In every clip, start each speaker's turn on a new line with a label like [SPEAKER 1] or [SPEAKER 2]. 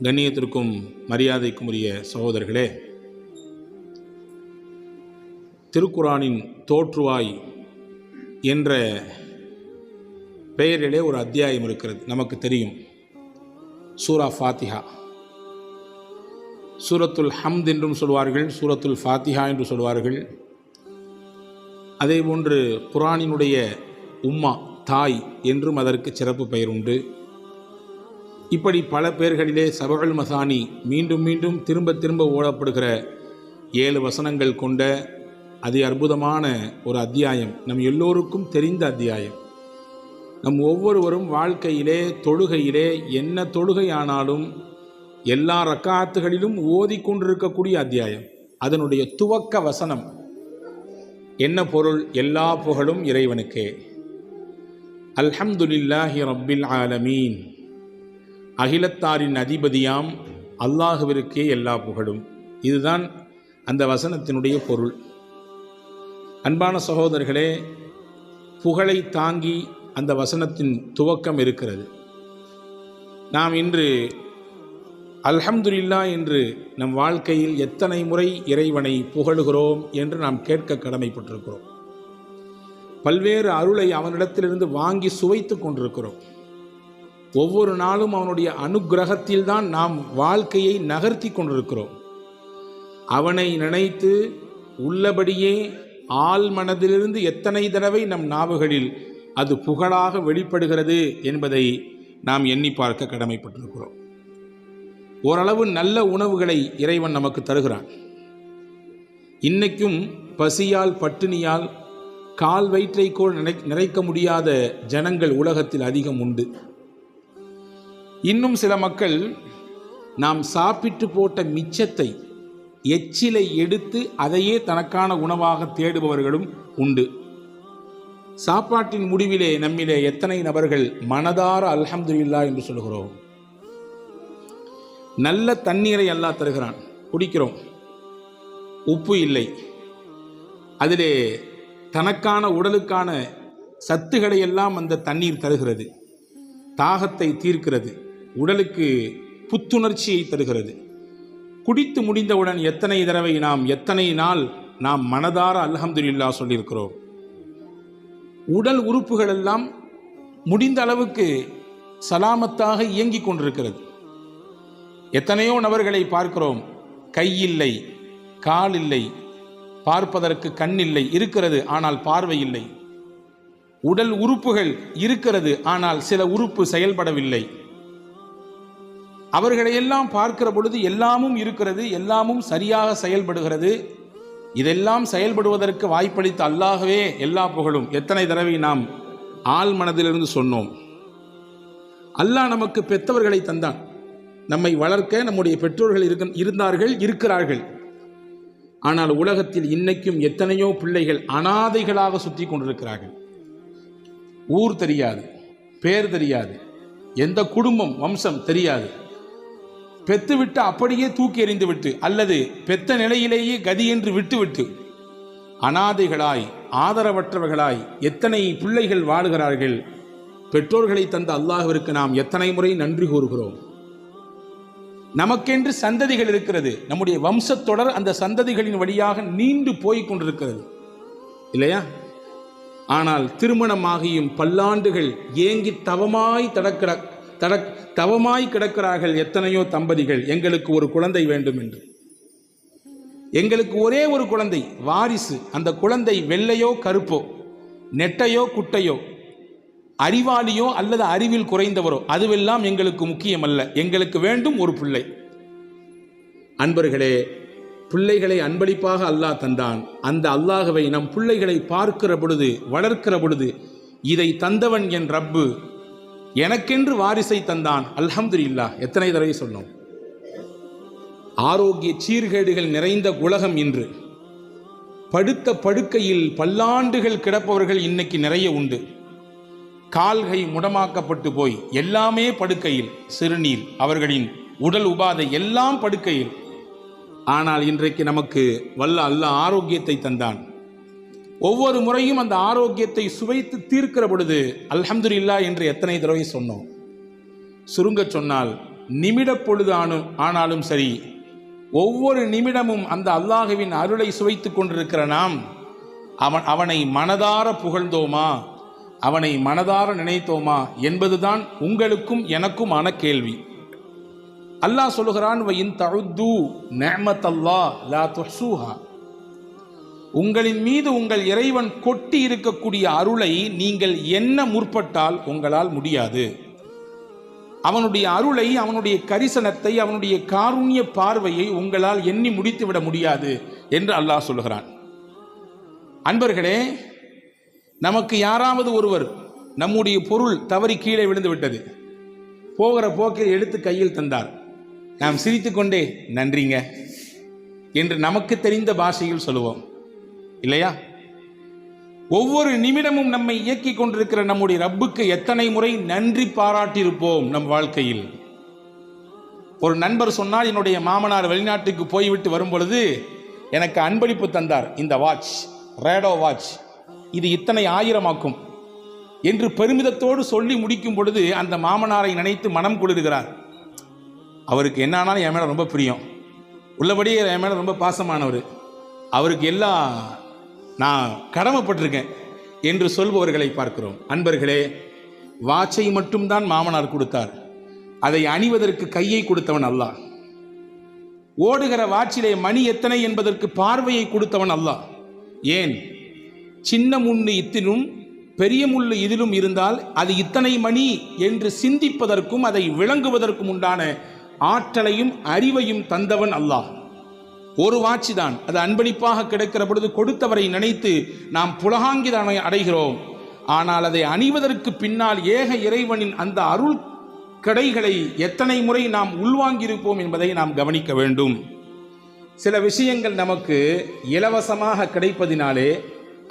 [SPEAKER 1] கண்ணியத்திற்கும் மரியாதைக்கும் உரிய சகோதரர்களே, திருக்குரானின் தோற்றுவாய் என்ற பெயரிலே ஒரு அத்தியாயம் இருக்கிறது. நமக்கு தெரியும், சூரா ஃபாத்திஹா. சூரத்துல் ஹம்த் என்றும் சொல்வார்கள், சூரத்துல் ஃபாத்திஹா என்று சொல்வார்கள். அதேபோன்று குரானினுடைய உம்மா, தாய் என்றும் அதற்கு சிறப்பு பெயர் உண்டு. இப்படி பல பெயர்களிலே சபுல் மசானி, மீண்டும் மீண்டும் திரும்ப திரும்ப ஓடப்படுகிற 7 வசனங்கள் கொண்ட அதி அற்புதமான ஒரு அத்தியாயம், நம் எல்லோருக்கும் தெரிந்த அத்தியாயம். நம் ஒவ்வொருவரும் வாழ்க்கையிலே, தொழுகையிலே, என்ன தொழுகையானாலும் எல்லா ரக்காத்துகளிலும் ஓதிக்கொண்டிருக்கக்கூடிய அத்தியாயம். அதனுடைய துவக்க வசனம் என்ன பொருள்? எல்லா புகழும் இறைவனுக்கே. அல்ஹம்துலில்லாஹி ரப்பில் ஆலமீன், அகிலத்தாரின் அதிபதியாம் அல்லாஹுவிற்கே எல்லா புகழும். இதுதான் அந்த வசனத்தினுடைய பொருள். அன்பான சகோதரர்களே, புகழை தாங்கி அந்த வசனத்தின் துவக்கம் இருக்கிறது. நாம் இன்று அல்ஹம்துலில்லாஹ் என்று நம் வாழ்க்கையில் எத்தனை முறை இறைவனை புகழுகிறோம் என்று நாம் கேட்க கடமைப்பட்டிருக்கிறோம். பல்வேறு அருளை அவனிடத்திலிருந்து வாங்கி சுவைத்து கொண்டிருக்கிறோம். ஒவ்வொரு நாளும் அவனுடைய அனுக்கிரகத்தில் தான் நாம் வாழ்க்கையை நகர்த்தி கொண்டிருக்கிறோம். அவனை நினைத்து உள்ளபடியே ஆள் மனதிலிருந்து எத்தனை தடவை நம் நாவுகளில் அது புகழாக வெளிப்படுகிறது என்பதை நாம் எண்ணி பார்க்க கடமைப்பட்டிருக்கிறோம். ஓரளவு நல்ல உணவுகளை இறைவன் நமக்கு தருகிறான். இன்னைக்கும் பசியால் பட்டினியால் கால் வயிற்றைக்கோள் நிறைக்க முடியாத ஜனங்கள் உலகத்தில் அதிகம் உண்டு. இன்னும் சில மக்கள் நாம் சாப்பிட்டு போட்ட மிச்சத்தை, எச்சிலை எடுத்து அதையே தனக்கான உணவாக தேடுபவர்களும் உண்டு. சாப்பாட்டின் முடிவிலே நம்மிலே எத்தனை நபர்கள் மனதார அல்ஹம்துலில்லாஹ் என்று சொல்கிறோம்? நல்ல தண்ணீரை அல்லாஹ் தருகிறான், குடிக்கிறோம். உப்பு இல்லை, அதிலே தனக்கான உடலுக்கான சத்துக்களை எல்லாம் அந்த தண்ணீர் தருகிறது. தாகத்தை தீர்க்கிறது, உடலுக்கு புத்துணர்ச்சியை தருகிறது. குடித்து முடிந்தவுடன் எத்தனை தடவை எத்தனை நாள் நாம் மனதார அல்ஹம்துலில்லாஹ் சொல்லியிருக்கிறோம்? உடல் உறுப்புகள் எல்லாம் முடிந்த அளவுக்கு சலாமத்தாக இயங்கிக் கொண்டிருக்கிறது. எத்தனையோ நபர்களை பார்க்கிறோம், கை இல்லை, கால் இல்லை, பார்ப்பதற்கு கண் இல்லை, இருக்கிறது ஆனால் பார்வை இல்லை. உடல் உறுப்புகள் இருக்கிறது ஆனால் சில உறுப்பு செயல்படவில்லை. அவர்களையெல்லாம் பார்க்கிற பொழுது எல்லாமும் இருக்கிறது, எல்லாமும் சரியாக செயல்படுகிறது. இதெல்லாம் செயல்படுவதற்கு வாய்ப்பளித்த அல்லாஹ்வே எல்லா புகழும். எத்தனை தடவை நாம் ஆள் மனதிலிருந்து சொன்னோம்? அல்லாஹ் நமக்கு பெற்றவர்களை தந்தான், நம்மை வளர்க்க நம்முடைய பெற்றோர்கள் இருந்தார்கள், இருக்கிறார்கள். ஆனால் உலகத்தில் இன்னைக்கும் எத்தனையோ பிள்ளைகள் அனாதைகளாக சுற்றி கொண்டிருக்கிறார்கள். ஊர் தெரியாது, பேர் தெரியாது, எந்த குடும்பம் வம்சம் தெரியாது. பெத்துவிட்டு அப்படியே தூக்கி எறிந்துவிட்டு அல்லது பெத்த நிலையிலேயே கதி என்று விட்டுவிட்டு அனாதைகளாய், ஆதரவற்றவர்களாய் எத்தனை பிள்ளைகள் வாழுகிறார்கள். பெற்றோர்களை தந்த அல்லாஹ்விற்கு நாம் எத்தனை முறை நன்றி கூறுகிறோம்? நமக்கென்று சந்ததிகள் இருக்கிறது, நம்முடைய வம்சத்தொடர் அந்த சந்ததிகளின் வழியாக நீண்டு போய் கொண்டிருக்கிறது, இல்லையா? ஆனால் திருமணமாகியும் பல்லாண்டுகள் ஏங்கி தவமாய் கிடக்கிறார்கள் எத்தனையோ தம்பதிகள். எங்களுக்கு ஒரு குழந்தை வேண்டும் என்று, எங்களுக்கு ஒரே ஒரு குழந்தை வாரிசு. அந்த குழந்தை வெள்ளையோ கருப்போ, நெட்டையோ குட்டையோ, அறிவாளியோ அல்லது அறிவில் குறைந்தவரோ, அதுவெல்லாம் எங்களுக்கு முக்கியமல்ல. எங்களுக்கு வேண்டும் ஒரு பிள்ளை. அன்பர்களே, பிள்ளைகளை அன்பளிப்பாக அல்லாஹ் தந்தான். அந்த அல்லாஹ்வை நம் பிள்ளைகளை பார்க்கிற பொழுது, வளர்க்கிற பொழுது, இதை தந்தவன் என் ரப்பு, எனக்கென்று வாரிசை தந்தான், அல்ஹம்துலில்லாஹ் எத்தனை தடவை சொன்னோம்? ஆரோக்கிய சீர்கேடுகள் நிறைந்த உலகம் இன்று. படுத்த படுக்கையில் பல்லாண்டுகள் கிடப்பவர்கள் இன்னைக்கு நிறைய உண்டு. கால்கை முடமாக்கப்பட்டு போய் எல்லாமே படுக்கையில், சிறுநீர், அவர்களின் உடல் உபாதை எல்லாம் படுக்கையில். ஆனால் இன்றைக்கு நமக்கு வல்ல அல்லாஹ் ஆரோக்கியத்தை தந்தான். ஒவ்வொரு முறையும் அந்த ஆரோக்கியத்தை சுவைத்து தீர்க்கிற பொழுது அல்ஹம்துலில்லாஹ் என்று எத்தனை தடவை சொன்னோம்? சுருங்க சொன்னால் நிமிட பொழுது ஆனாலும் சரி, ஒவ்வொரு நிமிடமும் அந்த அல்லாஹுவின் அருளை சுவைத்து கொண்டிருக்கிற நாம் அவனை மனதார புகழ்ந்தோமா, அவனை மனதார நினைத்தோமா என்பதுதான் உங்களுக்கும் எனக்குமான கேள்வி. அல்லாஹ் சொல்லுகிறான், வஇன் தஉது நிஅமத்தல்லாஹ் லா துஹ்ஸூஹா. உங்களின் மீது உங்கள் இறைவன் கொட்டி இருக்கக்கூடிய அருளை நீங்கள் எண்ண முற்பட்டால் உங்களால் முடியாது. அவனுடைய அருளை, அவனுடைய கரிசனத்தை, அவனுடைய காருண்ய பார்வையை உங்களால் எண்ணி முடித்துவிட முடியாது என்று அல்லாஹ் சொல்லுகிறான். அன்பர்களே, நமக்கு யாராவது ஒருவர் நம்முடைய பொருள் தவறி கீழே விழுந்து விட்டது, போகிற போக்கில் எடுத்து கையில் தந்தார், நாம் சிரித்துக்கொண்டே நன்றிங்க என்று நமக்கு தெரிந்த பாஷையில் சொல்லுவோம் இல்லையா? ஒவ்வொரு நிமிடமும் நம்மை இயக்கி கொண்டிருக்கிற நம்முடைய ரப்புக்கு எத்தனை முறை நன்றி பாராட்டியிருப்போம் நம் வாழ்க்கையில். ஒரு நண்பர் சொன்னார், என்னுடைய மாமனார் வெளிநாட்டுக்கு போய்விட்டு வரும் பொழுது எனக்கு அன்பளிப்பு தந்தார், இந்த வாட்ச், ரேடோ வாட்ச், இது இத்தனை ஆயிரமாக்கும் என்று பெருமிதத்தோடு சொல்லி முடிக்கும் பொழுது அந்த மாமனாரை நினைத்து மனம் குளிர்கிறார். அவருக்கு என்ன ஆனாலும் என் மேலே ரொம்ப பிரியம், உள்ளபடியே என் மேலே ரொம்ப பாசமானவர், அவருக்கு எல்லாம் நான் கடமைப்பட்டிருக்கேன் என்று சொல்பவர்களை பார்க்கிறோம். அன்பர்களே, வாட்சை மட்டும்தான் மாமனார் கொடுத்தார், அதை அணிவதற்கு கையை கொடுத்தவன் அல்லாஹ். ஓடுகிற வாட்சிலே மணி எத்தனை என்பதற்கு பார்வையை கொடுத்தவன் அல்லாஹ். ஏன், சின்ன முள்ளு இத்திலும் பெரிய முள்ளு இதிலும் இருந்தால் அது இத்தனை மணி என்று சிந்திப்பதற்கும் அதை விளங்குவதற்கும் உண்டான ஆற்றலையும் அறிவையும் தந்தவன் அல்லாஹ். ஒரு வாட்சி தான், அது அன்பளிப்பாக கிடைக்கிற பொழுது கொடுத்தவரை நினைத்து நாம் புலகாங்கிதனை அடைகிறோம். ஆனால் அதை அணிவதற்கு பின்னால் ஏக இறைவனின் அந்த அருள் கடைகளை எத்தனை முறை நாம் உள்வாங்கியிருப்போம் என்பதை நாம் கவனிக்க வேண்டும். சில விஷயங்கள் நமக்கு இலவசமாக கிடைப்பதினாலே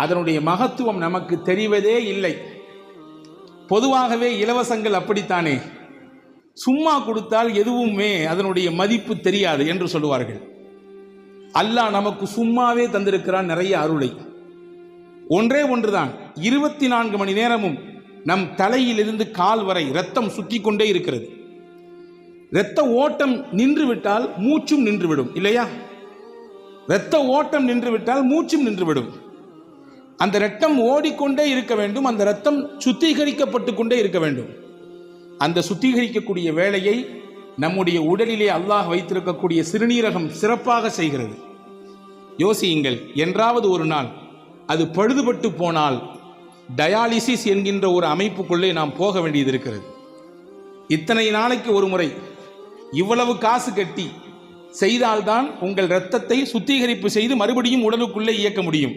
[SPEAKER 1] அதனுடைய மகத்துவம் நமக்கு தெரிவதே இல்லை. பொதுவாகவே இலவசங்கள் அப்படித்தானே, சும்மா கொடுத்தால் எதுவுமே அதனுடைய மதிப்பு தெரியாது என்று சொல்லுவார்கள். அல்லாஹ் நமக்கு சும்மாவே தந்திருக்கிறான் நிறைய அருளை. ஒன்றே ஒன்றுதான், 24 மணி நேரமும் நம் தலையிலிருந்து கால் வரை இரத்தம் சுற்றி கொண்டே இருக்கிறது. இரத்த ஓட்டம் நின்றுவிட்டால் மூச்சும் நின்றுவிடும் இல்லையா? இரத்த ஓட்டம் நின்றுவிட்டால் மூச்சும் நின்றுவிடும். அந்த இரத்தம் ஓடிக்கொண்டே இருக்க வேண்டும், அந்த இரத்தம் சுத்திகரிக்கப்பட்டு கொண்டே இருக்க வேண்டும். அந்த சுத்திகரிக்கக்கூடிய வேலையை நம்முடைய உடலிலே அல்லாஹ் வைத்திருக்கக்கூடிய சிறுநீரகம் சிறப்பாக செய்கிறது. யோசியுங்கள், என்றாவது ஒரு நாள் அது பழுதுபட்டு போனால் டயாலிசிஸ் என்கின்ற ஒரு அமைப்புக்குள்ளே நாம் போக வேண்டியது இருக்கிறது. இத்தனை நாளைக்கு ஒரு முறை இவ்வளவு காசு கட்டி செய்தால்தான் உங்கள் இரத்தத்தை சுத்திகரிப்பு செய்து மறுபடியும் உடலுக்குள்ளே இயக்க முடியும்.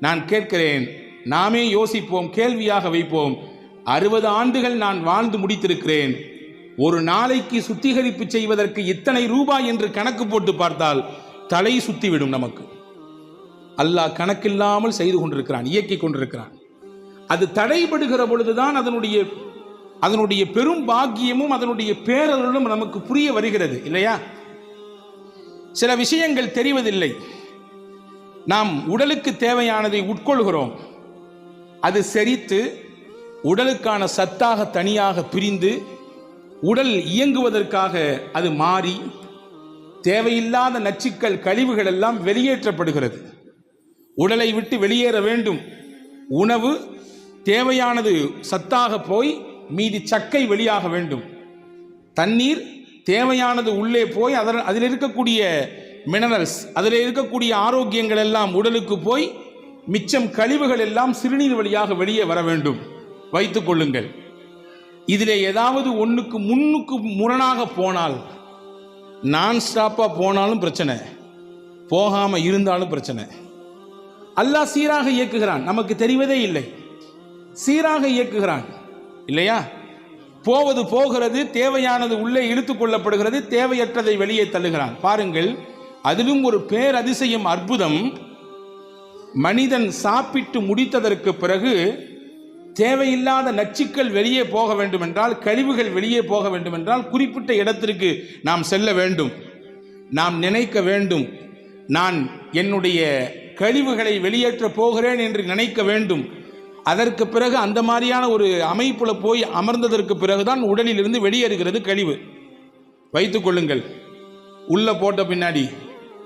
[SPEAKER 1] நான் கேட்கிறேன், நாமே யோசிப்போம், கேள்வியாக வைப்போம். 60 ஆண்டுகள் நான் வாழ்ந்து முடித்திருக்கிறேன், ஒரு நாளைக்கு சுத்திகரிப்பு செய்வதற்கு இத்தனை ரூபாய் என்று கணக்கு போட்டு பார்த்தால் தலை சுத்திவிடும் நமக்கு. அல்லாஹ் கணக்கில்லாமல் செய்து கொண்டிருக்கிறான், இயக்கி கொண்டிருக்கிறான். அது தடைபடுகிற பொழுதுதான் அதனுடைய பெரும் பாக்கியமும் அதனுடைய பேரருளும் நமக்கு புரிய வருகிறது இல்லையா? சில விஷயங்கள் தெரிவதில்லை. நாம் உடலுக்கு தேவையானதை உட்கொள்கிறோம், அது செரித்து உடலுக்கான சத்தாக தனியாக பிரிந்து உடல் இயங்குவதற்காக அது மாறி தேவையில்லாத நச்சுக்கள் கழிவுகள் எல்லாம் வெளியேற்றப்படுகிறது. உடலை விட்டு வெளியேற வேண்டும். உணவு தேவையானது சத்தாக போய் மீதி சக்கை வெளியாக வேண்டும். தண்ணீர் தேவையானது உள்ளே போய் அதில் இருக்கக்கூடிய மினரல்ஸ், அதில் இருக்கக்கூடிய ஆரோக்கியங்கள் எல்லாம் உடலுக்கு போய் மிச்சம் கழிவுகள் எல்லாம் சிறுநீர் வழியாக வெளியே வர வேண்டும். வைத்துக் கொள்ளுங்கள், இதிலே ஏதாவது ஒன்றுக்கு முன்னுக்கு முரணாக போனால், நான் ஸ்டாப்பாக போனாலும் பிரச்சனை, போகாமல் இருந்தாலும் பிரச்சனை. அல்லாஹ் சீராக இயக்குகிறான், நமக்கு தெரிவதே இல்லை. சீராக இயக்குகிறான் இல்லையா? போவது போகிறது, தேவையானது உள்ளே இழுத்து கொள்ளப்படுகிறது, தேவையற்றதை வெளியே தள்ளுகிறான். பாருங்கள், அதிலும் ஒரு பேரதிசயம், அற்புதம். மனிதன் சாப்பிட்டு முடித்ததற்கு பிறகு தேவையில்லாத நச்சுக்கள் வெளியே போக வேண்டும் என்றால், கழிவுகள் வெளியே போக வேண்டும் என்றால் குறிப்பிட்ட இடத்திற்கு நாம் செல்ல வேண்டும். நாம் நினைக்க வேண்டும், நான் என்னுடைய கழிவுகளை வெளியேற்ற போகிறேன் என்று நினைக்க வேண்டும். அதற்கு பிறகு அந்த மாதிரியான ஒரு அமைப்புல போய் அமர்ந்ததற்கு பிறகுதான் உடலில் இருந்து வெளியேறுகிறது கழிவு. வைத்துக் கொள்ளுங்கள். உள்ள போட்ட பின்னாடி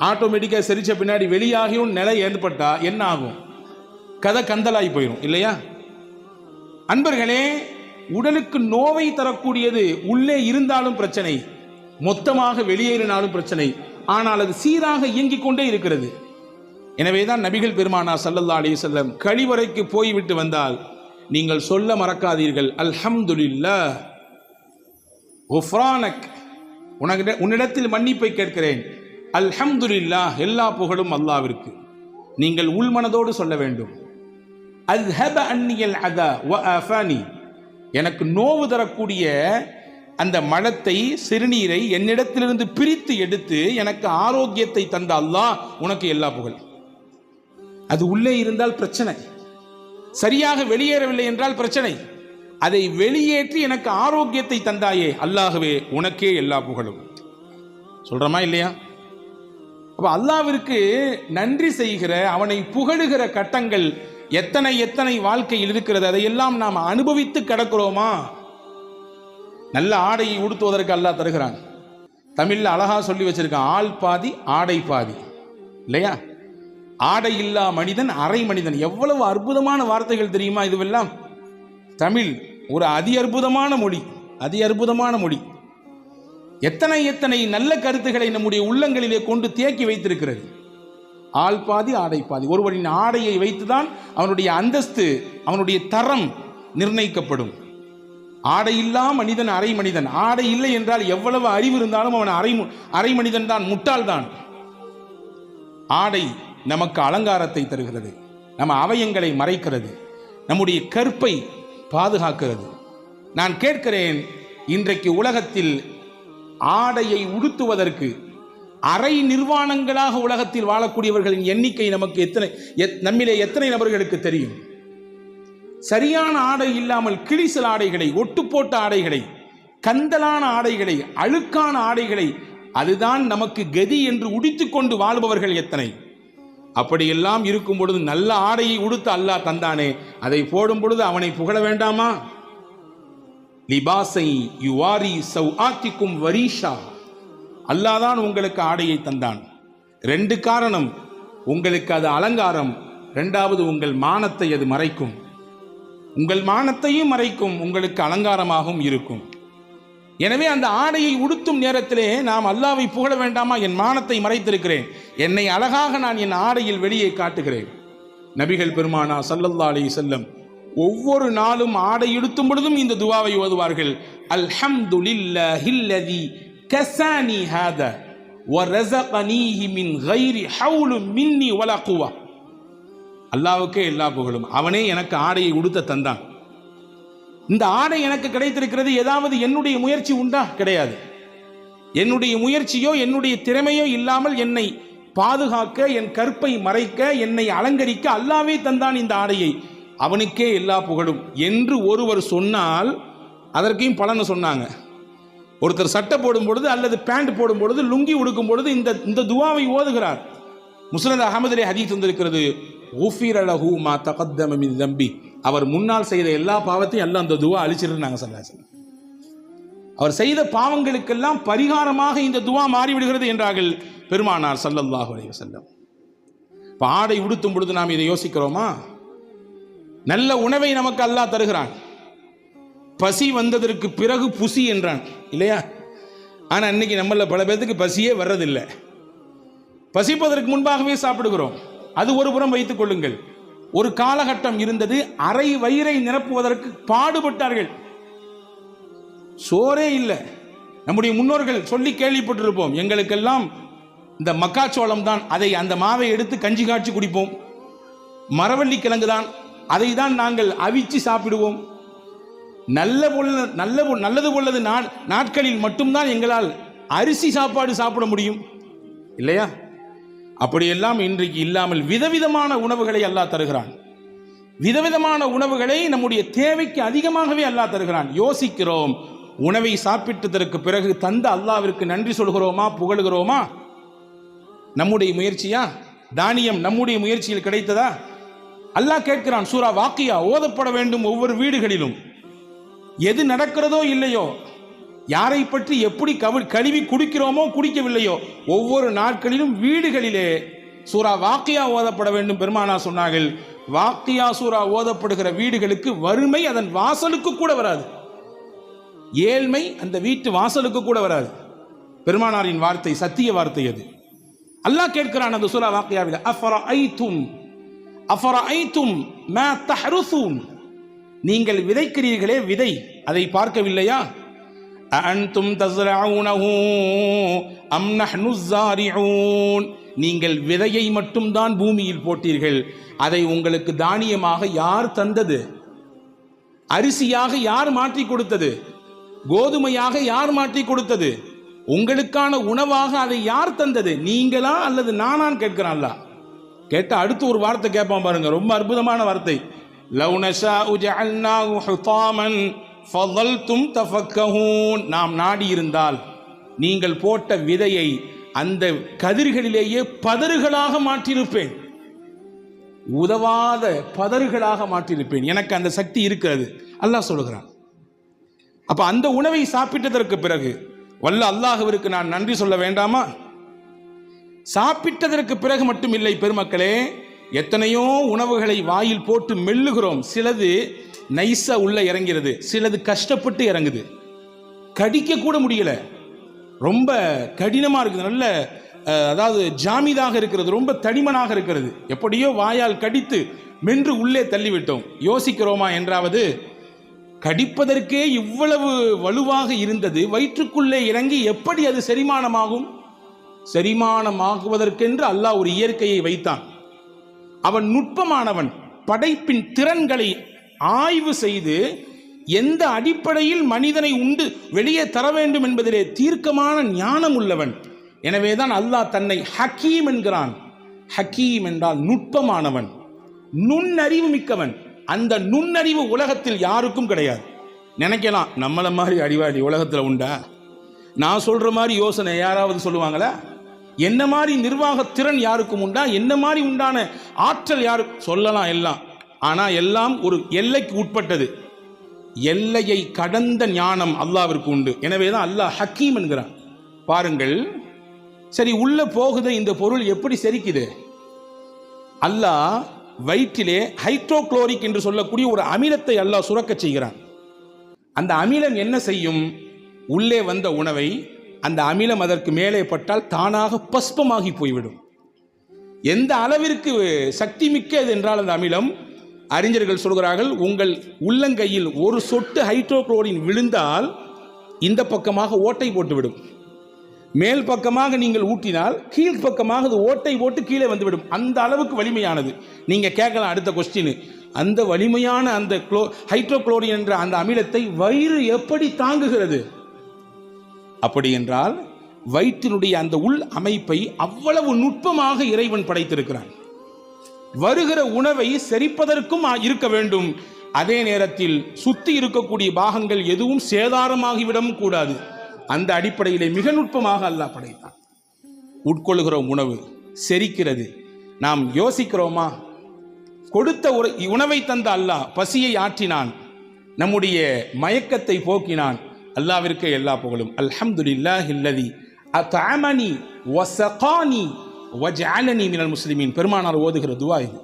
[SPEAKER 1] ஆட்டோமேட்டிக்காக செரிச்ச பின்னாடி வெளியாகியும் நிலை ஏற்பட்டா என்ன ஆகும்? கதை கந்தலாகி போயிடும் இல்லையா? அன்பர்களே, உடலுக்கு நோவை தரக்கூடியது உள்ளே இருந்தாலும் பிரச்சனை, மொத்தமாக வெளியேறினாலும் பிரச்சனை. ஆனால் அது சீராக இயங்கிக் கொண்டே இருக்கிறது. எனவேதான் நபிகள் பெருமானார் ஸல்லல்லாஹு அலைஹி வஸல்லம் கழிவறைக்கு போய்விட்டு வந்தால் நீங்கள் சொல்ல மறக்காதீர்கள், அல்ஹம்துலில்லாஹ் குஃப்ரானக், உன்னிடத்தில் மன்னிப்பை கேட்கிறேன், அல்ஹம்துலில்லாஹ், எல்லா புகழும் அல்லாஹ்விற்கு. நீங்கள் உள்மனதோடு சொல்ல வேண்டும். அஸ்ஹப அன்னியல் அதா வ ஆஃபானி, எனக்கு நோவு தரக்கூடிய அந்த மலத்தை சிறுநீரை என்னிடத்திலிருந்து பிரித்து எடுத்து எனக்கு ஆரோக்கியத்தை தந்த அல்லாஹ் உனக்கு எல்லா புகழ். அது உள்ளே இருந்தால் பிரச்சனை, சரியாக வெளியேறவில்லை என்றால் பிரச்சனை. அதை வெளியேற்றி எனக்கு ஆரோக்கியத்தை தந்தாயே அல்லாஹ்வே, உனக்கே எல்லா புகழும். சொல்றோமா இல்லையா? அப்ப அல்லாஹ்விற்கு நன்றி செய்கிற, அவனை புகழுகிற கட்டங்கள் எத்தனை எத்தனை வாழ்க்கையில் இருக்கிறது. அதையெல்லாம் நாம் அனுபவித்து கிடக்கிறோமா? நல்ல ஆடையை உடுத்துவதற்கு அல்லாஹ் தருகிறான். தமிழ்ல அழகா சொல்லி வச்சிருக்கான், ஆள் பாதி ஆடை பாதி, இல்லையா? ஆடை இல்லா மனிதன் அரை மனிதன். எவ்வளவு அற்புதமான வார்த்தைகள் தெரியுமா? இதுவெல்லாம் தமிழ் ஒரு அதி அற்புதமான மொழி, அதி அற்புதமான மொழி. எத்தனை எத்தனை நல்ல கருத்துக்களை நம்முடைய உள்ளங்களிலே கொண்டு தேக்கி வைத்திருக்கிறது. ஆள் பாதி ஆடை பாதி. ஒருவரின் ஆடையை வைத்துதான் அவனுடைய அந்தஸ்து, அவனுடைய தரம் நிர்ணயிக்கப்படும். ஆடை இல்லா மனிதன் அரை மனிதன். ஆடை இல்லை என்றால் எவ்வளவு அறிவு இருந்தாலும் அவன் அரை மனிதன் தான், முட்டாள் தான். ஆடை நமக்கு அலங்காரத்தை தருகிறது, நம்ம அவயங்களை மறைக்கிறது, நம்முடைய கற்பை பாதுகாக்கிறது. நான் கேட்கிறேன், இன்றைக்கு உலகத்தில் ஆடையை உடுத்துவதற்கு அரை நிர்வாணங்களாக உலகத்தில் வாழக்கூடியவர்களின் எண்ணிக்கை நமக்கு நம்மிலே எத்தனை நபர்களுக்கு தெரியும்? சரியான ஆடை இல்லாமல் கிழிசல் ஆடைகளை, ஒட்டு போட்ட ஆடைகளை, கந்தலான ஆடைகளை, அழுக்கான ஆடைகளை, அதுதான் நமக்கு கதி என்று உடித்துக்கொண்டு வாழ்பவர்கள் எத்தனை? அப்படியெல்லாம் இருக்கும் பொழுது நல்ல ஆடையை உடுத்து அல்லாஹ் தந்தானே, அதை போடும் பொழுது அவனை புகழ வேண்டாமா? லிபாசை யுவாரி சௌஆத்திக்கும் வரீஷா, அல்லாஹ் தான் உங்களுக்கு ஆடையை தந்தான். 2 காரணம், உங்களுக்கு அது அலங்காரம், 2வது உங்கள் மானத்தை அது மறைக்கும். உங்கள் மானத்தையும் மறைக்கும், உங்களுக்கு அலங்காரமாகவும் இருக்கும். எனவே அந்த ஆடையை உடுத்தும் நேரத்திலே நாம் அல்லாஹ்வை புகழ வேண்டாமா? என் மானத்தை மறைத்திருக்கிறேன், என்னை அழகாக நான் என் ஆடையில் வெளியே காட்டுகிறேன். நபிகள் பெருமானார் ஸல்லல்லாஹு அலைஹி வஸல்லம் ஒவ்வொரு நாளும் ஆடை உடுத்தும் பொழுதும் இந்த துஆவை ஓதுவார்கள். அல்ஹம்துலில்லாஹில்லதி கஸானி ஹாதா வ ரஸகனீஹி மின் கைரி ஹவுலு மின்னி வலா குவா. அல்லாஹ்வுக்கே எல்லா புகழும், அவனே எனக்கு ஆடையை உடுத்த தந்தான். இந்த ஆடை எனக்கு கிடைத்திருக்கிறது, ஏதாவது என்னுடைய முயற்சி உண்டா? கிடையாது. என்னுடைய முயற்சியோ என்னுடைய திறமையோ இல்லாமல் என்னை பாதுகாக்க, என் கற்பை மறைக்க, என்னை அலங்கரிக்க அல்லாஹ்வே தந்தான் இந்த ஆடையை, அவனுக்கே எல்லா புகழும் என்று ஒருவர் சொன்னால் அதற்கையும் பலனை சொன்னாங்க. ஒருத்தர் சட்டை போடும் பொழுது அல்லது பேண்ட் போடும் பொழுது, லுங்கி உடுக்கும் பொழுது இந்த துஆவை ஓதுகிறார். முஸ்னத் அஹ்மதிலே ஹதீஸ் வந்திருக்கிறது, குஃபிர லஹு மா தகத்தம மின் தம்பி, அவர் முன்னால் செய்த எல்லா பாவத்தையும் எல்லாம் அந்த துஆ அழிச்சிருந்தாங்க ஸல்லல்லாஹு. அவர் செய்த பாவங்களுக்கெல்லாம் பரிகாரமாக இந்த துஆ மாறிவிடுகிறது என்றார்கள் பெருமானார் ஸல்லல்லாஹு அலைஹி வஸல்லம். இப்போ ஆடை உடுத்தும் பொழுது நாம் இதை யோசிக்கிறோமா? நல்ல உணவை நமக்கு அல்லாஹ் தருகிறான். பசி வந்ததற்கு பிறகு புசி என்றான், இல்லையா? ஆனால் இன்னைக்கு நம்மள பல பேருக்கு பசியே வர்றதில்லை. பசிப்பதற்கு முன்பாகவே சாப்பிடுகிறோம். அது ஒரு புறம் வைத்துக் கொள்ளுங்கள். ஒரு காலகட்டம் இருந்தது, அரை வயிறை நிரப்புவதற்கு பாடுபட்டார்கள். சோறே இல்லை. நம்முடைய முன்னோர்கள் சொல்லி கேள்விப்பட்டிருப்போம், எங்களுக்கெல்லாம் இந்த மக்காச்சோளம் தான், அதை அந்த மாவை எடுத்து கஞ்சி காய்ச்சி குடிப்போம். மரவள்ளி கிழங்கு தான், அதை தான் நாங்கள் அவிச்சு சாப்பிடுவோம். நல்லது போல்லது நாட்களில் மட்டும்தான் எங்களால் அரிசி சாப்பாடு சாப்பிட முடியும், இல்லையா? அப்படியெல்லாம் இன்றைக்கு இல்லாமல் விதவிதமான உணவுகளை அல்லாஹ் தருகிறான். விதவிதமான உணவுகளை நம்முடைய தேவைக்கு அதிகமாகவே அல்லாஹ் தருகிறான். யோசிக்கிறோம், உணவை சாப்பிட்டதற்கு பிறகு தந்த அல்லாஹ்விற்கு நன்றி சொல்கிறோமா, புகழுகிறோமா? நம்முடைய முயற்சியா? தானியம் நம்முடைய முயற்சியில் கிடைத்ததா? அல்லாஹ் கேட்கிறான், சூரா வாக்கியா ஓதப்பட வேண்டும் ஒவ்வொரு வீடுகளிலும். எது நடக்கிறதோ இல்லையோ, யாரை பற்றி எப்படி கழுவி குடிக்கிறோமோ குடிக்கவில்லையோ ஒவ்வொரு நாட்களிலும் வீடுகளிலே சூரா வாக்கியா ஓதப்பட வேண்டும். பெருமானார் சொன்னார்கள், வாக்கியா சூரா ஓதப்படுகிற வீடுகளுக்கு வறுமை அதன் வாசலுக்கு கூட வராது, ஏழ்மை அந்த வீட்டு வாசலுக்கு கூட வராது. பெருமானாரின் வார்த்தை, சத்திய வார்த்தை அது. அல்லாஹ் கேட்கிறான் அந்த சூரா வாக்கியாவில், அஃபரஐதும் மா தஹ்ருஸூன், நீங்கள் விதைக்கிறீர்களே விதை, அதை பார்க்கவில்லையா? அஅன்தும் தஸ்ரஊனஹு அம் நஹ்னுஸ் ஸாரிஊன், நீங்கள் விதையை மட்டும்தான் பூமியில் போட்டீர்கள், அதை உங்களுக்கு தானியமாக யார் தந்தது? அரிசியாக யார் மாற்றி கொடுத்தது? கோதுமையாக யார் மாற்றி கொடுத்தது? உங்களுக்கான உணவாக அதை யார் தந்தது? நீங்களா அல்லது நானான்னு கேட்கிறான் அல்லாஹ். கேட்ட அடுத்து ஒரு வார்த்தை கேட்பான் பாருங்க, ரொம்ப அற்புதமான வார்த்தை. லவ் நஷாஉ ஜஅல்னாஹு ஹுதாமன் ஃபதல்தும் தஃபக்கஹூன், நாம் நாடி இருந்தால் நீங்கள் போட்ட விதையை அந்த கதிர்களிலேயே பதறுகளாக மாற்றியிருப்பேன், உதவாத பதறுகளாக மாற்றியிருப்பேன். எனக்கு அந்த சக்தி இருக்கிறது அல்லாஹ் சொல்லுகிறான். அப்ப அந்த உணவை சாப்பிட்டதற்கு பிறகு வல்ல அல்லாஹ்விற்கு நான் நன்றி சொல்ல வேண்டாமா? சாப்பிட்டதற்கு பிறகு மட்டும் இல்லை பெருமக்களே, எத்தனையோ உணவுகளை வாயில் போட்டு மெல்லுகிறோம். சிலது நைஸா உள்ள இறங்கிறது, சிலது கஷ்டப்பட்டு இறங்குது, கடிக்க கூட முடியல, ரொம்ப கடினமா இருக்குது, நல்ல அதாவது ஜாமிதாக இருக்கிறது, ரொம்ப தடிமனாக இருக்கிறது. எப்படியோ வாயால் கடித்து மென்று உள்ளே தள்ளிவிட்டோம். யோசிக்கிறோமா என்றாவது? கடிப்பதற்கே இவ்வளவு வலுவாக இருந்தது, வயிற்றுக்குள்ளே இறங்கி எப்படி அது செரிமானமாகும்? செரிமானமாகுவதற்கென்று அல்லாஹ் ஒரு இயற்கையை வைத்தான். அவன் நுட்பமானவன். படைப்பின் திறன்களை ஆய்வு செய்து எந்த அடிப்படையில் மனிதனை உண்டு வெளியே தர வேண்டும் என்பதிலே தீர்க்கமான ஞானம் உள்ளவன். எனவேதான் அல்லாஹ் தன்னை ஹக்கீம் என்கிறான். ஹக்கீம் என்றால் நுட்பமானவன், நுண்ணறிவு மிக்கவன். அந்த நுண்ணறிவு உலகத்தில் யாருக்கும் கிடையாது. நினைக்கலாம், நம்மள மாதிரி அறிவாளி உலகத்தில் உண்டா? நான் சொல்ற மாதிரி யோசனை யாராவது சொல்லுவாங்களா? என்ன மாதிரி நிர்வாக திறன் யாருக்கும் உண்டா? என்ன மாதிரி உண்டான ஆற்றல் யாருக்கு சொல்லலாம்? எல்லாம். ஆனால் எல்லாம் ஒரு எல்லைக்கு உட்பட்டது. எல்லையை கடந்த ஞானம் அல்லாவிற்கு உண்டு. எனவே தான் அல்லாஹ் ஹக்கீம் என்கிறான். பாருங்கள், சரி உள்ள போகுது இந்த பொருள் எப்படி செரிக்குது? அல்லாஹ் வயிற்றிலே ஹைட்ரோக்ளோரிக் என்று சொல்லக்கூடிய ஒரு அமிலத்தை அல்லாஹ் சுரக்க செய்கிறான். அந்த அமிலம் என்ன செய்யும்? உள்ளே வந்த உணவை அந்த அமிலம் அதற்கு மேலே பட்டால் தானாக பஸ்பமாகி போய்விடும். எந்த அளவிற்கு சக்தி மிக்கது என்றால் அந்த அமிலம், அறிஞர்கள் சொல்கிறார்கள், உங்கள் உள்ளங்கையில் ஒரு சொட்டு ஹைட்ரோக்ளோரின் விழுந்தால் இந்த பக்கமாக ஓட்டை போட்டுவிடும். மேல் பக்கமாக நீங்கள் ஊட்டினால் கீழ் பக்கமாக அது ஓட்டை போட்டு கீழே வந்துவிடும். அந்த அளவுக்கு வலிமையானது. நீங்க கேட்கலாம் அடுத்த கொஸ்டின், அந்த வலிமையான அந்த ஹைட்ரோக்ளோரின் என்ற அந்த அமிலத்தை வயிறு எப்படி தாங்குகிறது? அப்படி என்றால் வயிற்றினுடைய அந்த உள் அமைப்பை அவ்வளவு நுட்பமாக இறைவன் படைத்திருக்கிறான். வருகிற உணவை செரிப்பதற்கும் இருக்க வேண்டும். அதே நேரத்தில் சுத்தி இருக்கக்கூடிய பாகங்கள் எதுவும் சேதாரமாகிவிடவும் கூடாது. அந்த அடிப்படையிலே மிக நுட்பமாக அல்லாஹ் படைத்தான். உட்கொள்ளுகிற உணவு செரிக்கிறது. நாம் யோசிக்கிறோமா? கொடுத்த ஒரு உணவை தந்த அல்லாஹ் பசியை ஆற்றினான், நம்முடைய மயக்கத்தை போக்கினான். அல்லாஹ்விற்கு எல்லா புகழும். அல்ஹம்துலில்லாஹில்லதி அத்அமனி வஸகானி வஜஅலனி மினல் முஸ்லிமீன். பெருமானார் ஓதுகிற துஆ இது.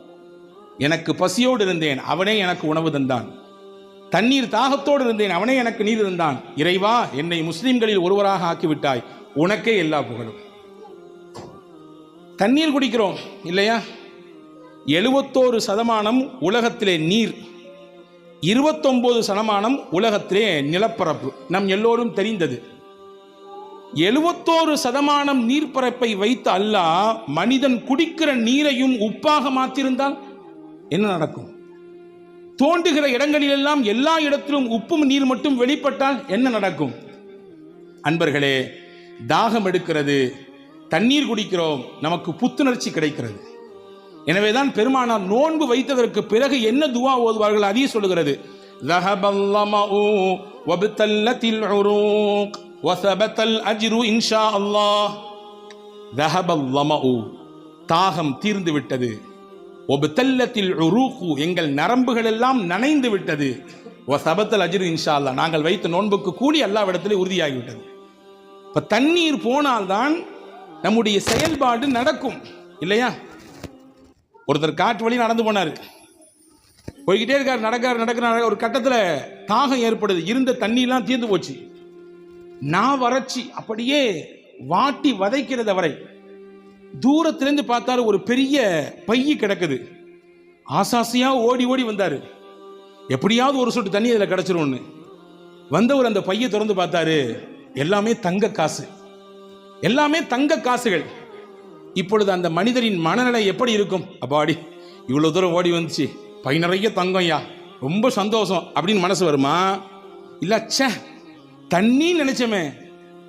[SPEAKER 1] எனக்கு பசியோடு இருந்தேன், அவனே எனக்கு உணவு தந்தான். தண்ணீர் தாகத்தோடு இருந்தேன், அவனே எனக்கு நீர் தந்தான். இறைவா, என்னை முஸ்லிம்களில் ஒருவராக ஆக்கிவிட்டாய், உனக்கே எல்லா புகழும். தண்ணீர் குடிக்கிறோம் இல்லையா? 71% உலகத்திலே நீர், 29% உலகத்திலே நிலப்பரப்பு. நம் எல்லோரும் தெரிந்தது. 71% நீர்ப்பரப்பை வைத்து அல்லாஹ் மனிதன் குடிக்கிற நீரையும் உப்பாக மாற்றிருந்தால் என்ன நடக்கும்? தோண்டுகிற இடங்களிலெல்லாம் எல்லா இடத்திலும் உப்பும் நீர் மட்டும் வெளிப்பட்டால் என்ன நடக்கும்? அன்பர்களே, தாகம் எடுக்கிறது, தண்ணீர் குடிக்கிறோம், நமக்கு புத்துணர்ச்சி கிடைக்கிறது. எனவேதான் பெருமானார் நோன்பு வைத்ததற்கு பிறகு என்ன துஆ ஓதுவார்கள்? அதே சொல்லுகிறது, ذهبالظمأ وابتلت العروق وثبت الأجر إن شاء الله. ذهب الظمأ, தாகம் தீர்ந்து விட்டது. وابتلت العروق, எங்கள் நரம்புகள் எல்லாம் நனைந்து விட்டது. சபத்தல் அஜ்ரு இன்ஷா அல்லாஹ், நாங்கள் வைத்த நோன்புக்கு கூலி அல்லாஹ்விடத்திலே உறுதியாகிவிட்டது. இப்போ தண்ணீர் போனால்தான் நம்முடைய செயல்பாடு நடக்கும் இல்லையா? ஒருத்தர் காட்டு வழி நடந்து போனார், போய்கிட்டே இருக்கார், நடக்கிற ஒரு கட்டத்தில் தாகம் ஏற்படுது, இருந்த தண்ணியெல்லாம் தீர்ந்து போச்சு, நான் வறட்சி அப்படியே வாட்டி வதைக்கிறத வரை. தூரத்திலிருந்து பார்த்தாரு ஒரு பெரிய பைய கிடக்குது, ஆசாசியா ஓடி ஓடி வந்தாரு, எப்படியாவது ஒரு சொட்டு தண்ணி அதில் கிடச்சிரும்னு. வந்தவர் அந்த பையை திறந்து பார்த்தாரு, எல்லாமே தங்க காசு, எல்லாமே தங்க காசுகள். இப்பொழுது அந்த மனிதரின் மனநிலை எப்படி இருக்கும்? அப்பாடி இவ்வளோ தூரம் ஓடி வந்துச்சு, பை நிறைய தங்கம்யா, ரொம்ப சந்தோஷம் அப்படின்னு மனசு வருமா? இல்லை, ச்சே தண்ணி நினைச்சமே,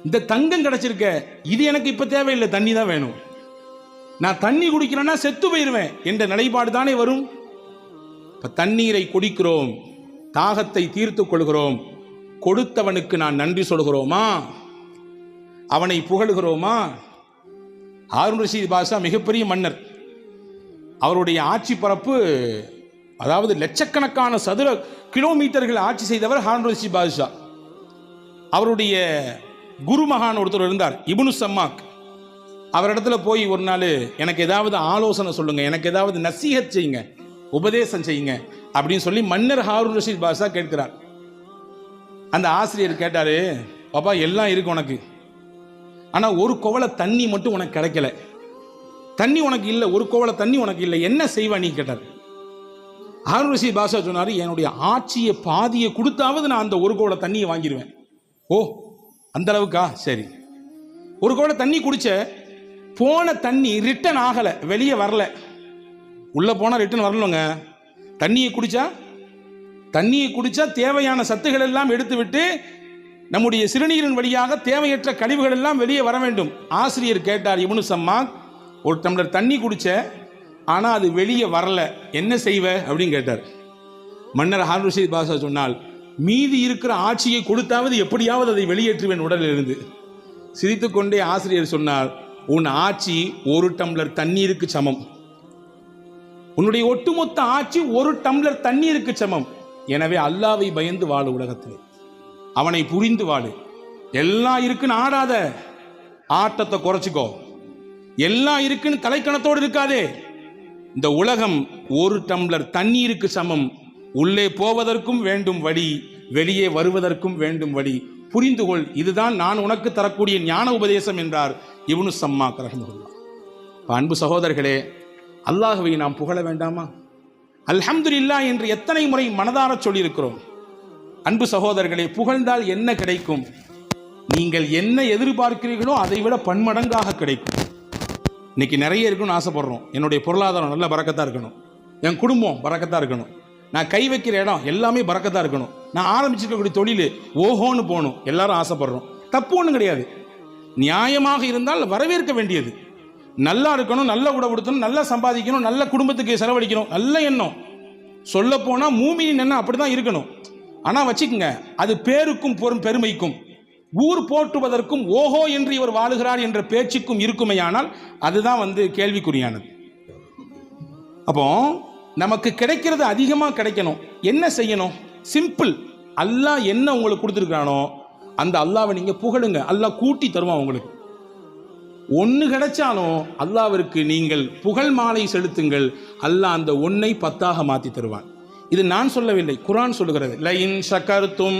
[SPEAKER 1] இந்த தங்கம் கிடைச்சிருக்க, இது எனக்கு இப்போ தேவையில்லை, தண்ணி தான் வேணும், நான் தண்ணி குடிக்கிறேன்னா செத்து போயிடுவேன் என்ற நிலைப்பாடு தானே வரும். இப்போ தண்ணீரை குடிக்கிறோம், தாகத்தை தீர்த்து கொள்கிறோம், கொடுத்தவனுக்கு நான் நன்றி சொல்கிறோமா? அவனை புகழுகிறோமா? ஹாரூன் ரஷீத் பாஷா மிகப்பெரிய மன்னர், அவருடைய ஆட்சி பரப்பு அதாவது லட்சக்கணக்கான சதுர கிலோமீட்டர்கள் ஆட்சி செய்தவர் ஹாரூன் ரஷீத் பாஷா. அவருடைய குருமகான் ஒருத்தர் இருந்தார், இப்னு சம்மாக். அவரிடத்துல போய் ஒரு நாள் எனக்கு ஏதாவது ஆலோசனை சொல்லுங்க, எனக்கு ஏதாவது நசீஹத் செய்யுங்க, உபதேசம் செய்யுங்க அப்படின்னு சொல்லி மன்னர் ஹாரூன் ரஷீத் பாஷா கேட்கிறார். அந்த ஆசிரியர் கேட்டாரு, பாப்பா எல்லாம் இருக்கு உனக்கு, ஆனால் ஒரு குவளை தண்ணி மட்டும் உனக்கு கிடைக்கல, தண்ணி உனக்கு இல்லை, ஒரு குவளை தண்ணி உனக்கு இல்லை, என்ன செய்வா நீ கேட்டார். ஹாரூன் ரஷீத் பாஷா சொன்னார், என்னுடைய ஆட்சியை பாதியை கொடுத்தாவது நான் அந்த ஒரு குவளை தண்ணியை வாங்கிடுவேன். ஓ அந்த அளவுக்கா, சரி. ஒரு குவளை தண்ணி குடிச்ச, போன தண்ணி ரிட்டன் ஆகலை, வெளியே வரல, உள்ளே போனால் ரிட்டன் வரலங்க. தண்ணியை குடிச்சா தேவையான சத்துக்கள் எல்லாம் எடுத்து விட்டு நம்முடைய சிறுநீரின் வழியாக தேவையற்ற கழிவுகள் எல்லாம் வெளியே வர வேண்டும். ஆசிரியர் கேட்டார், இப்னு சம்மாக், ஒரு டம்ளர் தண்ணி குடிச்ச, ஆனால் அது வெளியே வரல, என்ன செய்வ அப்படின்னு கேட்டார். மன்னர் ஹாரூன் ரஷீத் பாஷா சொன்னால், மீதி இருக்கிற ஆட்சியை கொடுத்தாவது எப்படியாவது அதை வெளியேற்றுவேன் உடலில் இருந்து. சிரித்துக்கொண்டே ஆசிரியர் சொன்னார், உன் ஆட்சி ஒரு டம்ளர் தண்ணீருக்கு சமம், உன்னுடைய ஒட்டுமொத்த ஆட்சி ஒரு டம்ளர் தண்ணீருக்கு சமம். எனவே அல்லாவை பயந்து வாழு, உலகத்தில் அவனை புரிந்து வாழு. எல்லாம் இருக்குன்னு ஆடாத, ஆட்டத்தை குறைச்சிக்கோ. எல்லாம் இருக்குன்னு தலைக்கணத்தோடு இருக்காதே. இந்த உலகம் ஒரு டம்ளர் தண்ணீருக்கு சமம். உள்ளே போவதற்கும் வேண்டும் வழி, வெளியே வருவதற்கும் வேண்டும் வழி. புரிந்து கொள், இதுதான் நான் உனக்கு தரக்கூடிய ஞான உபதேசம் என்றார் இப்னு சம்மாக் ரஹ்மத்துல்லாஹ். அன்பு சகோதரர்களே, அல்லாஹ்வை நாம் புகழ வேண்டாமா? அல்ஹம்துலில்லாஹ் என்று எத்தனை முறை மனதார சொல்லியிருக்கிறோம். அன்பு சகோதரர்களே, புகழ்ந்தால் என்ன கிடைக்கும்? நீங்கள் என்ன எதிர்பார்க்கிறீர்களோ அதை விட பன்மடங்காக கிடைக்கும். இன்னைக்கு நிறைய இருக்குன்னு ஆசைப்படுறோம். என்னுடைய பொருளாதாரம் நல்ல பரக்கத்தாக இருக்கணும், என் குடும்பம் பரக்கத்தாக இருக்கணும், நான் கை வைக்கிற இடம் எல்லாமே பரக்கத்தாக இருக்கணும், நான் ஆரம்பிச்சிருக்கக்கூடிய தொழில் ஓஹோன்னு போகணும், எல்லாரும் ஆசைப்படுறோம். தப்பு ஒன்றும் கிடையாது, நியாயமாக இருந்தால் வரவேற்க வேண்டியது. நல்லா இருக்கணும், நல்ல உணவு கொடுத்தணும், நல்லா சம்பாதிக்கணும், நல்ல குடும்பத்துக்கு செலவழிக்கணும், நல்ல எண்ணம். சொல்ல போனால் மூமினின் எண்ணம் அப்படி தான் இருக்கணும். ஆனால் வச்சுக்கோங்க, அது பேருக்கும் பெருமைக்கும், ஊர் போற்றுவதற்கும் ஓஹோ என்று இவர் வாழுகிறார் என்ற பேச்சுக்கும் இருக்குமையானால் அதுதான் கேள்விக்குறியானது. அப்போ நமக்கு கிடைக்கிறது அதிகமாக கிடைக்கணும். என்ன செய்யணும்? சிம்பிள். அல்லாஹ் என்ன உங்களுக்கு கொடுத்துருக்கானோ அந்த அல்லாவை நீங்கள் புகழுங்க, அல்லாஹ் கூட்டி தருவான் உங்களுக்கு. ஒன்று கிடைச்சாலும் அல்லாவிற்கு நீங்கள் புகழ் மாலை செலுத்துங்கள், அல்லாஹ் அந்த ஒன்றை 10ஆக மாற்றி தருவான். இது நான் சொல்லவில்லை, குர்ஆன் சொல்லுகிறது. லஇன் ஷகர்தும்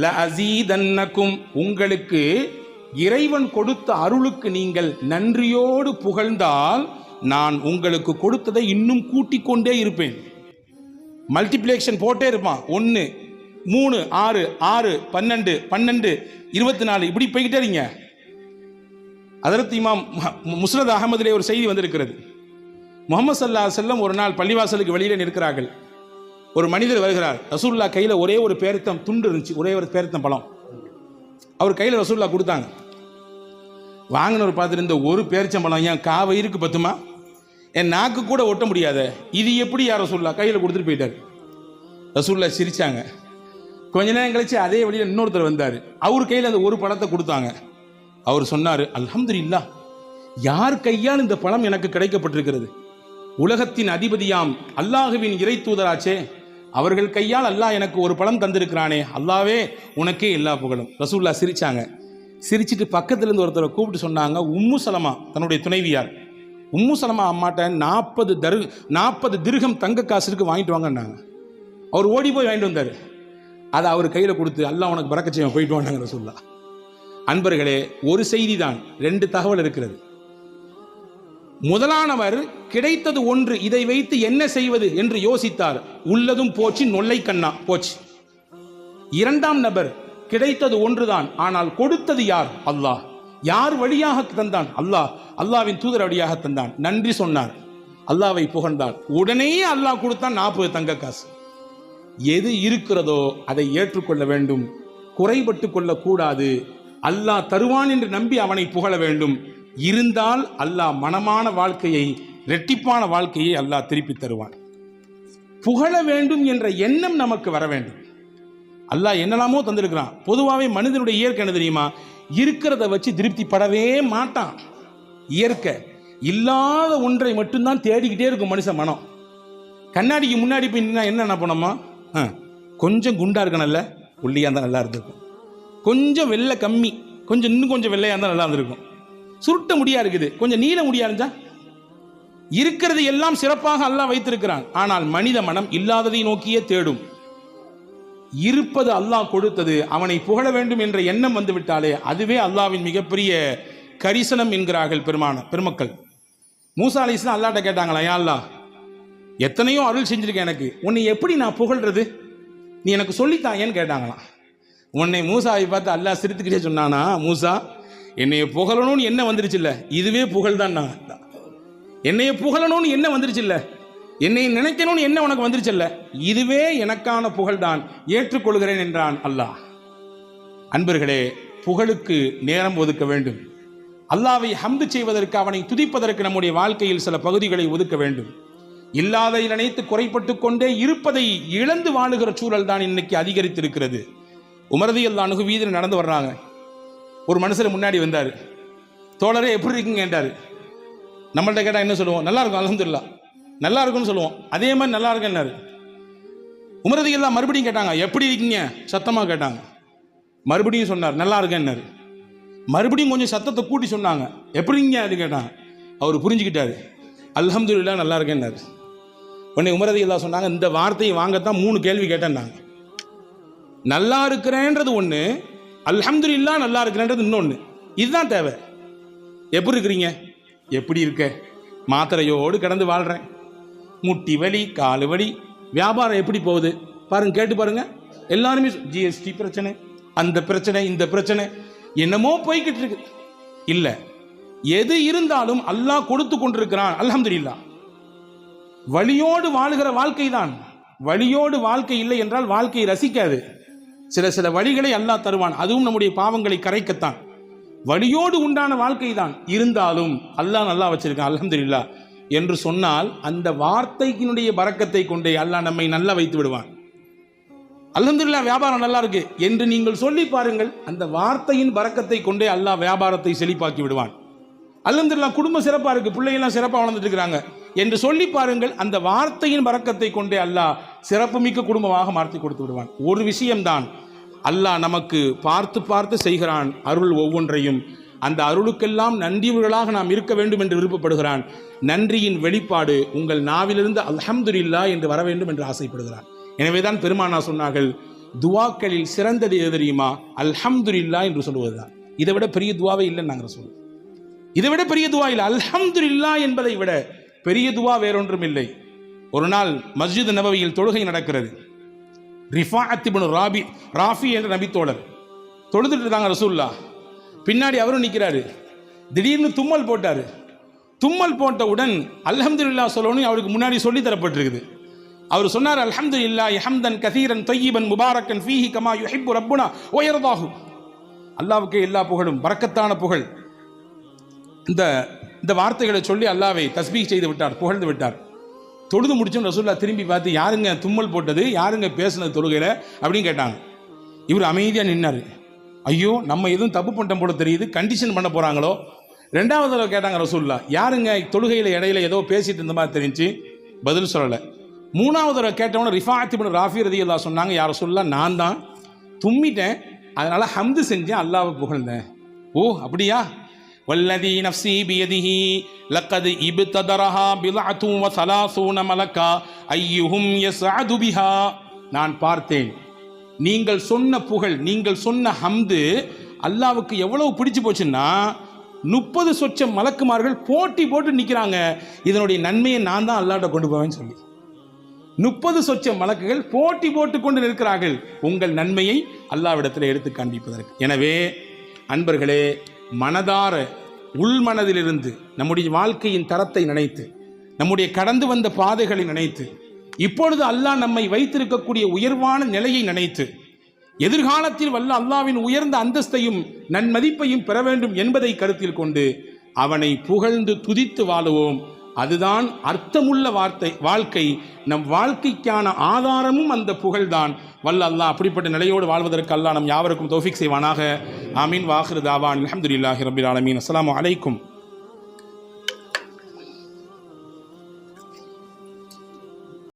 [SPEAKER 1] லஅஸீதன்னகும், உங்களுக்கு இறைவன் கொடுத்த அருளுக்கு நீங்கள் நன்றியோடு புகழ்ந்தால் நான் உங்களுக்கு கொடுத்ததை இன்னும் கூட்டிக் கொண்டே இருப்பேன். மல்டிப்ளிகேஷன் போட்டே இருப்பான். 1 3 6 6 12 12 24 இப்படி போய்கிட்டே இருங்க. ஹஜ்ரத் இமாம் முஸ்னத் அஹமதிலே ஒரு செய்தி வந்திருக்கிறது. முஹம்மது ஸல்லல்லாஹு அலைஹி வஸல்லம் ஒரு நாள் பள்ளிவாசலுக்கு வெளியில நிற்கிறார்கள். ஒரு மனிதர் வருகிறார். ரசூலுல்லாஹ் கையில் ஒரே ஒரு பேரித்தம் துண்டு இருந்துச்சு, ஒரே ஒரு பேரித்தம் பழம். அவர் கையில் ரசூலுல்லாஹ் கொடுத்தாங்க. வாங்கினவர் பார்த்துட்டு, ஒரு பேரிச்சம்பழம் ஏன் காவயிருக்கு பத்துமா, என் நாக்கு கூட ஒட்ட முடியாத, இது எப்படி யார் ரசூலுல்லாஹ் கையில் கொடுத்துட்டு போயிட்டார். ரசூலுல்லாஹ் சிரிச்சாங்க. கொஞ்ச நேரம் கழிச்சு அதே வழியில் இன்னொருத்தர் வந்தார். அவர் கையில் அந்த ஒரு பழத்தை கொடுத்தாங்க. அவர் சொன்னார், அல்ஹம்துலில்லாஹ், யார் கையால் இந்த பழம் எனக்கு கிடைக்கப்பட்டிருக்கிறது. உலகத்தின் அதிபதியாம் அல்லாஹுவின் இறை தூதராச்சே, அவர்கள் கையால் அல்லாஹ் எனக்கு ஒரு பழம் தந்திருக்கிறானே, அல்லாவே உனக்கே எல்லா புகழும். ரசூலுல்லாஹ் சிரிச்சாங்க. சிரிச்சிட்டு பக்கத்துல இருந்து ஒருத்தரை கூப்பிட்டு சொன்னாங்க, உம்மு சலமா தன்னுடைய துணைவியார், உம்மு சலமா அம்மாட்ட 40 திர்ஹம் தங்க காசு இருக்கு, வாங்கிட்டு வாங்கன்னாங்க. அவர் ஓடி போய் வாங்கிட்டு வந்தார். அதை அவர் கையில் கொடுத்து, அல்லாஹ் உனக்கு பரக்கத் செய்வான், போயிட்டு வாங்க ரசூலுல்லாஹ். அன்பர்களே, ஒரு செய்தி தான், 2 தகவல் இருக்கிறது. முதலானவர் கிடைத்தது ஒன்று, இதை வைத்து என்ன செய்வது என்று யோசித்தார், உள்ளதும் போச்சு, நொல்லை கண்ணா போச்சு. இரண்டாம் நபர் கிடைத்தது ஒன்றுதான், ஆனால் கொடுத்தது யார்? அல்லாஹ். யார் வழியாக தந்தான்? அல்லாஹ். அல்லாஹ்வின் தூதர் வழியாக தந்தான். நன்றி சொன்னார், அல்லாஹ்வை புகழ்ந்தார். உடனே அல்லாஹ் கொடுத்தான் 40 தங்க காசு. எது இருக்கிறதோ அதை ஏற்றுக்கொள்ள வேண்டும், குறைபட்டு கொள்ளக்கூடாது. அல்லாஹ் தருவான் என்று நம்பி அவனை புகழ வேண்டும். இருந்தால் அல்லாஹ் மனமான வாழ்க்கையை, இரட்டிப்பான வாழ்க்கையை அல்லாஹ் திருப்பி தருவான். புகழ வேண்டும் என்ற எண்ணம் நமக்கு வர வேண்டும். அல்லாஹ் என்னெல்லாமோ தந்திருக்கிறான். பொதுவாகவே மனிதனுடைய இயற்கை என்ன தெரியுமா? இருக்கிறத வச்சு திருப்தி படவே மாட்டான். இயற்கை இல்லாத ஒன்றை மட்டும்தான் தேடிக்கிட்டே இருக்கும் மனுஷன் மனம். கண்ணாடிக்கு முன்னாடி போய் நின்னா என்ன பண்ணோமா, கொஞ்சம் குண்டா இருக்கணும்ல, ஒல்லியாக இருந்தால் நல்லா இருந்திருக்கும். கொஞ்சம் வெள்ளை கம்மி, இன்னும் கொஞ்சம் வெள்ளையாக இருந்தால் நல்லா இருந்திருக்கும். சுருட்ட முடியா இருக்குது, கொஞ்சம் நீள முடியா இருந்தா. இருக்கிறது எல்லாம் சிறப்பாக அல்லாஹ் வைத்திருக்கிறான். ஆனால் மனித மனம் இல்லாததை நோக்கியே தேடும். இருப்பது அல்லாஹ் கொடுத்தது, அவனை புகழ வேண்டும் என்ற எண்ணம் வந்து விட்டாலே அதுவே அல்லாஹ்வின் மிகப்பெரிய கரிசனம் என்கிறார்கள் பெருமக்கள். மூசா அலைஹிஸ்ஸலாம் அல்லாஹ்ட்ட கேட்டாங்களா, யா அல்லாஹ், எத்தனையோ அருள் செஞ்சிருக்கேன், எனக்கு உன்னை எப்படி நான் புகழ்றது, நீ எனக்கு சொல்லித்தாயேன்னு கேட்டாங்களாம். உன்னை மூசாவை பார்த்து அல்லாஹ் சிரித்துக்கிட்டே சொன்னானா, மூசா, என்னைய புகழணும்னு என்ன வந்துருச்சு இல்லை, இதுவே புகழ் தான். நான் என்னைய புகழணும்னு என்ன வந்துருச்சு இல்லை, என்னை நினைக்கணும்னு என்ன உனக்கு வந்துருச்சு இல்லை, இதுவே எனக்கான புகழ்தான், ஏற்றுக்கொள்கிறேன் என்றான் அல்லாஹ். அன்பர்களே, புகழுக்கு நேரம் ஒதுக்க வேண்டும். அல்லாஹ்வை ஹம்து செய்வதற்கு, அவனை துதிப்பதற்கு நம்முடைய வாழ்க்கையில் சில பகுதிகளை ஒதுக்க வேண்டும். இல்லாதை நினைத்து குறைப்பட்டு கொண்டே இருப்பதை இழந்து வாழுகிற சூழல் தான் இன்னைக்கு அதிகரித்திருக்கிறது. உமர் ரலியல்லாஹு அன்ஹு வீதியில் நடந்து வர்றாங்க. ஒரு மனுஷர் முன்னாடி வந்தார். தோழரே எப்படி இருக்கீங்க கேட்டார். நம்மள்ட்ட கேட்டால் என்ன சொல்லுவோம்? நல்லா இருக்கும், அல்ஹம்துலில்லாஹ், நல்லா இருக்கும்னு சொல்லுவோம். அதே மாதிரி நல்லா இருக்கேன்னாரு. உமர் ரலியல்லாஹு மறுபடியும் கேட்டாங்க, எப்படி இருக்கீங்க சத்தமாக கேட்டாங்க. மறுபடியும் சொன்னார், நல்லா இருக்கேன்னாரு. மறுபடியும் கொஞ்சம் சத்தத்தை கூட்டி சொன்னாங்க, எப்படிங்க அது கேட்டாங்க. அவர் புரிஞ்சுக்கிட்டாரு, அல்ஹம்துலில்லாஹ் நல்லா இருக்கேன்னாரு. உடனே உமர் ரலியல்லாஹு சொன்னாங்க, இந்த வார்த்தையை வாங்கத்தான் 3 கேள்வி கேட்டேன்னாங்க. நல்லா இருக்கிறேன்றது ஒன்று, அல்ஹம்துலில்லாஹ் நல்லா இருக்கிறேன்றது இன்னொன்று. இதுதான் தேவை. எப்படி இருக்கிறீங்க? எப்படி இருக்க? மாத்திரையோடு கடந்து வாழ்கிறேன், முட்டி வலி, காலு வலி, வியாபாரம் எப்படி போகுது பாருங்க, கேட்டு பாருங்க. எல்லாருமே ஜிஎஸ்டி பிரச்சனை, அந்த பிரச்சனை, இந்த பிரச்சனை, என்னமோ போய்கிட்டு இருக்கு. இல்லை, எது இருந்தாலும் அல்லாஹ் கொடுத்து கொண்டிருக்கிறான், அல்ஹம்துலில்லாஹ். வலியோடு வாழுகிற வாழ்க்கை தான். வலியோடு வாழ்க்கை இல்லை என்றால் வாழ்க்கையை ரசிக்காது. சில வழிகளை அல்லாஹ் தருவான், அதுவும் நம்முடைய பாவங்களை கரைக்கத்தான். வலியோடு உண்டான வாழ்க்கை தான். இருந்தாலும் அல்லாஹ் நல்லா வச்சிருக்கான், அல்ஹம்துலில்லாஹ் என்று சொன்னால் அந்த வார்த்தைக்கினுடைய பரக்கத்தை கொண்டே அல்லாஹ் நம்மை நல்லா வைத்து விடுவான். அல்ஹம்துலில்லாஹ் வியாபாரம் நல்லா இருக்கு என்று நீங்கள் சொல்லி பாருங்கள், அந்த வார்த்தையின் பரக்கத்தை கொண்டே அல்லாஹ் வியாபாரத்தை செழிப்பாக்கி விடுவான். அல்ஹம்துலில்லாஹ் குடும்பம் சிறப்பாக இருக்கு, பிள்ளைகள்லாம் சிறப்பாக வளர்ந்துட்டு இருக்கிறாங்க என்று சொல்லி பாருங்கள், அந்த வார்த்தையின் பரக்கத்தை கொண்டே அல்லாஹ் சிறப்புமிக்க குடும்பமாக மாற்றி கொடுத்து விடுவான். ஒரு விஷயம்தான், அல்லாஹ் நமக்கு பார்த்து பார்த்து செய்கிறான் அருள் ஒவ்வொன்றையும். அந்த அருளுக்கெல்லாம் நன்றியுள்ளவர்களாக நாம் இருக்க வேண்டும் என்று விருப்பப்படுகிறான். நன்றியின் வெளிப்பாடு உங்கள் நாவிலிருந்து அல்ஹம்துலில்லாஹ் என்று வர வேண்டும் என்று ஆசைப்படுகிறான். எனவேதான் பெருமானார் சொன்னார்கள், துவாக்களில் சிறந்தது எது தெரியுமா? அல்ஹம்துலில்லாஹ் என்று சொல்வதுதான். இதை விட பெரிய துவாவே இல்லைன்னு நாங்கள் சொல்லுவோம். இதை விட பெரிய துவா இல்லை. அல்ஹம்துலில்லாஹ் என்பதை விட பெரிய துவா வேறொன்றும் இல்லை. ஒரு நாள் மஸ்ஜித் நபவியில் தொழுகை நடக்கிறது. ரிஃபாஅத் இப்னு ராஃபி என்ற நபித்தோழர் தொழுதுட்டு இருக்காங்க. ரசூலுல்லாஹ் பின்னாடி அவரும் நிற்கிறாரு. திடீர்னு தும்மல் போட்டார். தும்மல் போட்டவுடன் அல்ஹம்துலில்லாஹ் சொல்லணும் அவருக்கு முன்னாடி சொல்லி தரப்பட்டிருக்குது. அவர் சொன்னார், அல்ஹம்துலில்லாஹி ஹம்தன் கதீரன் தய்யிபன் முபாரக்கன் ஃபீஹி கமா யுஹிப்பு ரப்புனா வ யர்தாஹு. அல்லாஹ்வுக்கே எல்லா புகழும், பரக்கத்தான புகழ். இந்த வார்த்தைகளை சொல்லி அல்லாஹ்வை தஸ்பீஹ் செய்து விட்டார், புகழ்ந்து விட்டார். தொழுது முடிச்சோம். ரசூலுல்லாஹ் திரும்பி பார்த்து, யாருங்க தும்மல் போட்டது, யாருங்க பேசுனது தொழுகையில் அப்படின்னு கேட்டாங்க. இவர் அமைதியாக நின்னார். ஐயோ, நம்ம எதுவும் தப்பு பண்ணிட்டோம் போல தெரியுது, கண்டிஷன் பண்ண போகிறாங்களோ. 2வது தடவை கேட்டாங்க ரசூலுல்லாஹ், யாருங்க தொழுகையில் இடையில ஏதோ பேசிட்டு இருந்த மாதிரி தெரிஞ்சு. பதில் சொல்லலை. மூணாவது தடவை கேட்டவன ரிஃபாஅத் இப்னு ராஃபி ரலியல்லாஹு சொன்னாங்க, யார சொல்லலாம், நான் தான் தும்மிட்டேன், அதனால் ஹம்து செஞ்சேன், அல்லாஹ்வை புகழ்ந்தேன். ஓ அப்படியா? வல்லதி நஃப்ஸி பியதிஹி லக்கத் இப்ததரஹா பில்அத்துன் வ ஸலாஸூன மலக்கா அய்யுஹும் யஸ்அது பிஹா. நான் பார்த்தேன், நீங்கள் சொன்ன புகழ், நீங்கள் சொன்ன ஹம்து அல்லாஹ்வுக்கு எவ்வளவு பிடிச்சு போச்சுன்னா 30 சொச்சம் மலக்குமார்கள் போட்டி போட்டு நிற்கிறாங்க, இதனுடைய நன்மையை நான் தான் அல்லாஹ்ட்ட கொண்டு போவேன்னு சொல்லி. 30 சொச்சம் மலக்குகள் போட்டி போட்டு கொண்டு நிற்கிறார்கள் உங்கள் நன்மையை அல்லாஹ்விடத்தில் எடுத்து காண்பிப்பதற்கு. எனவே அன்பர்களே, மனதார உள்மனதிலிருந்து நம்முடைய வாழ்க்கையின் தரத்தை நினைத்து, நம்முடைய கடந்து வந்த பாதைகளை நினைத்து, இப்பொழுது அல்லாஹ் நம்மை வைத்திருக்கக்கூடிய உயர்வான நிலையை நினைத்து, எதிர்காலத்தில் வல்ல அல்லாஹ்வின் உயர்ந்த அந்தஸ்தையும் நன்மதிப்பையும் பெற வேண்டும் என்பதை கருத்தில் கொண்டு அவனை புகழ்ந்து துதித்து வாழுவோம். அதுதான் அர்த்தமுள்ள வாழ்க்கை. நம் வாழ்க்கைக்கான ஆதாரமும் அந்த புகழ்தான். வல்ல அல்லாஹ் அப்படிப்பட்ட நிலையோடு வாழ்வதற்கு அல்லாஹ் நம் யாவருக்கும் தௌஃபீக் செய்வானாக. ஆமீன். வாஹிரு தாவான் அல்ஹம்துலில்லாஹி ரப்பில் ஆலமீன். அஸ்ஸலாமு அலைக்கும்.